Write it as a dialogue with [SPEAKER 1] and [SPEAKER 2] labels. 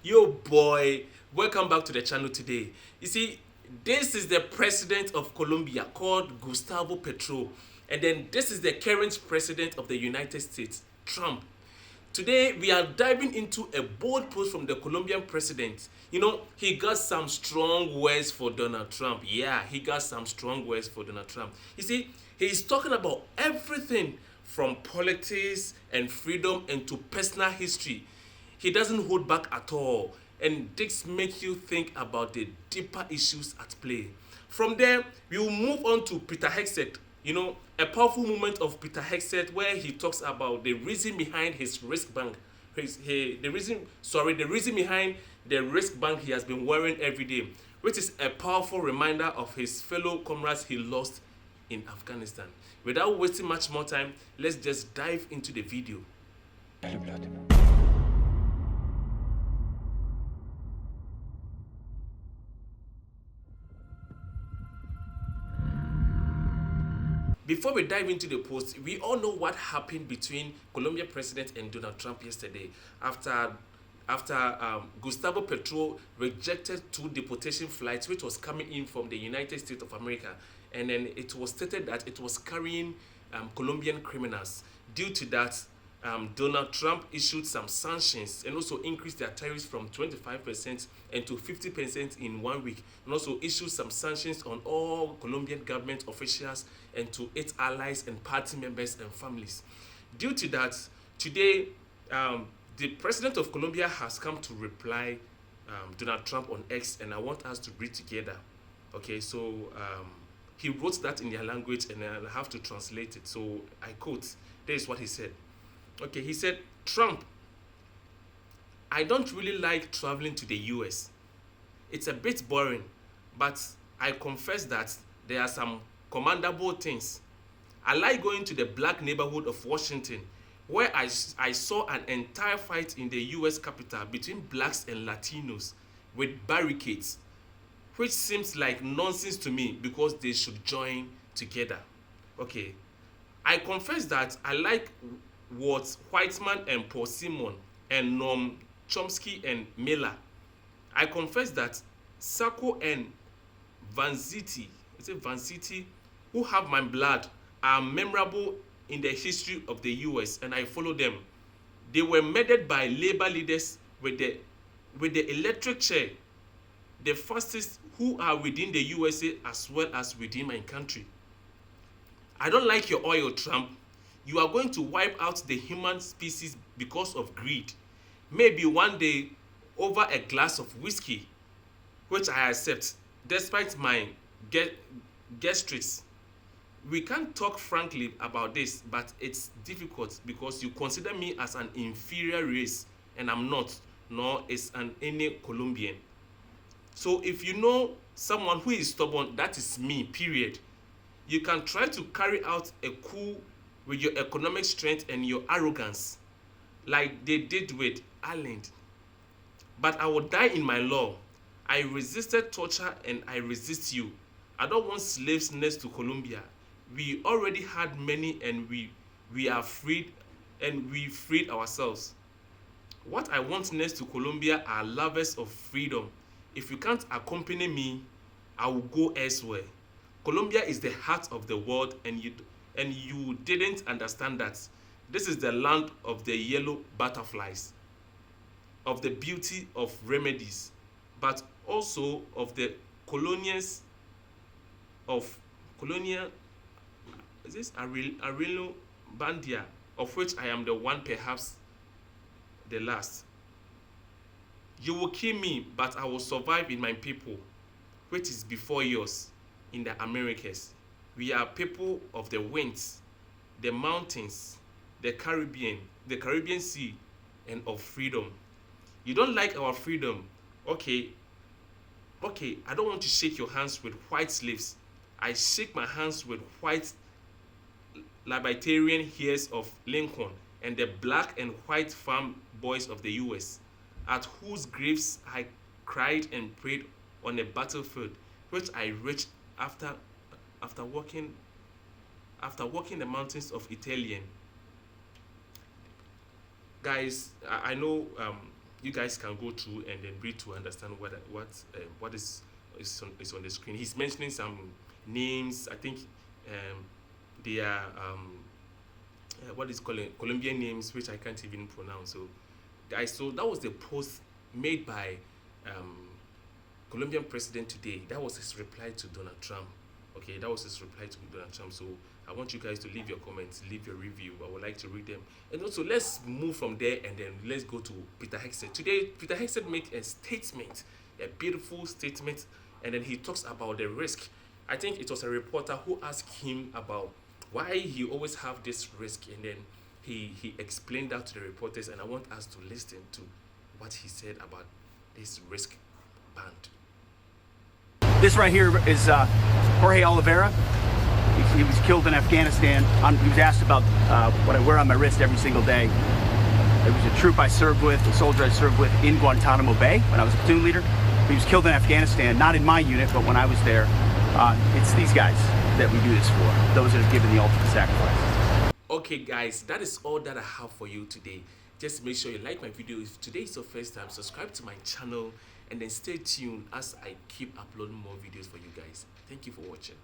[SPEAKER 1] Yo boy, welcome back to the channel today. You see, this is the president of Colombia called Gustavo Petro, and then this is the current president of the United States, Trump. Today we are diving into a bold post from the Colombian president. He got some strong words for Donald Trump. Yeah, he got some strong words for Donald Trump. You see, he's talking about everything from politics and freedom and to personal history. He doesn't hold back at all, and this makes you think about the deeper issues at play. From there, we will move on to Peter Hegseth. A powerful moment of Peter Hegseth where he talks about the reason behind his risk bank. The reason behind the risk bank he has been wearing every day, which is a powerful reminder of his fellow comrades he lost in Afghanistan. Without wasting much more time, let's just dive into the video. Before we dive into the post, we all know what happened between Colombian president and Donald Trump yesterday after Gustavo Petro rejected two deportation flights which was coming in from the United States of America, and then it was stated that it was carrying Colombian criminals. Due to that, Donald Trump issued some sanctions and also increased their tariffs from 25% and to 50% in 1 week, and also issued some sanctions on all Colombian government officials and to its allies and party members and families. Due to that, today the president of Colombia has come to reply Donald Trump on X, and I want us to read together. Okay, so he wrote that in their language and I have to translate it. So I quote, this is what he said. Okay, he said, Trump, I don't really like traveling to the US. It's a bit boring, but I confess that there are some commendable things. I like going to the black neighborhood of Washington, where I saw an entire fight in the US Capitol between blacks and Latinos with barricades, which seems like nonsense to me because they should join together. Okay, I confess that I like what Whiteman and Paul Simon and Noam Chomsky and Miller. I confess that Sacco and Vanziti, who have my blood, are memorable in the history of the US, and I follow them. They were murdered by labor leaders with the electric chair, the fastest who are within the USA as well as within my country. I don't like your oil, Trump. You are going to wipe out the human species because of greed. Maybe one day over a glass of whiskey, which I accept despite my gastritis. We can't talk frankly about this, but it's difficult because you consider me as an inferior race, and I'm not, nor is any Colombian. So if you know someone who is stubborn, that is me, period. You can try to carry out a coup with your economic strength and your arrogance, like they did with Ireland. But I will die in my law. I resisted torture and I resist you. I don't want slaves next to Colombia. We already had many, and we are freed, and we freed ourselves. What I want next to Colombia are lovers of freedom. If you can't accompany me, I will go elsewhere. Colombia is the heart of the world, and you didn't understand that. This is the land of the yellow butterflies, of the beauty of remedies, but also of the colonials of colonial. Is this Arelo Bandia, of which I am the one, perhaps the last. You will kill me, but I will survive in my people, which is before yours in the Americas. We are people of the winds, the mountains, the Caribbean Sea, and of freedom. You don't like our freedom? Okay, I don't want to shake your hands with white slaves. I shake my hands with white libertarian heirs of Lincoln and the black and white farm boys of the US, at whose graves I cried and prayed on a battlefield, which I reached after walking the mountains of Italian. Guys, I know you guys can go through and then read to understand what is on the screen. He's mentioning some names. I think they are what is called Colombian names, which I can't even pronounce. So, guys, so that was the post made by Colombian president today. That was his reply to Donald Trump. Okay, that was his reply to Donald Trump. So I want you guys to leave your comments, leave your review. I would like to read them. And also, let's move from there and then let's go to Peter Hegseth. Today, Peter Hegseth made a statement, a beautiful statement, and then he talks about the risk. I think it was a reporter who asked him about why he always have this risk, and then he explained that to the reporters, and I want us to listen to what he said about this risk band.
[SPEAKER 2] This right here is Jorge Oliveira. He was killed in Afghanistan. He was asked about what I wear on my wrist every single day. It was a troop I served with, a soldier I served with in Guantanamo Bay when I was a platoon leader. He was killed in Afghanistan, not in my unit, but when I was there. It's these guys that we do this for, those that have given the ultimate sacrifice.
[SPEAKER 1] Okay, guys, that is all that I have for you today. Just make sure you like my video. If today is your first time, subscribe to my channel and then stay tuned as I keep uploading more videos for you guys. Thank you for watching.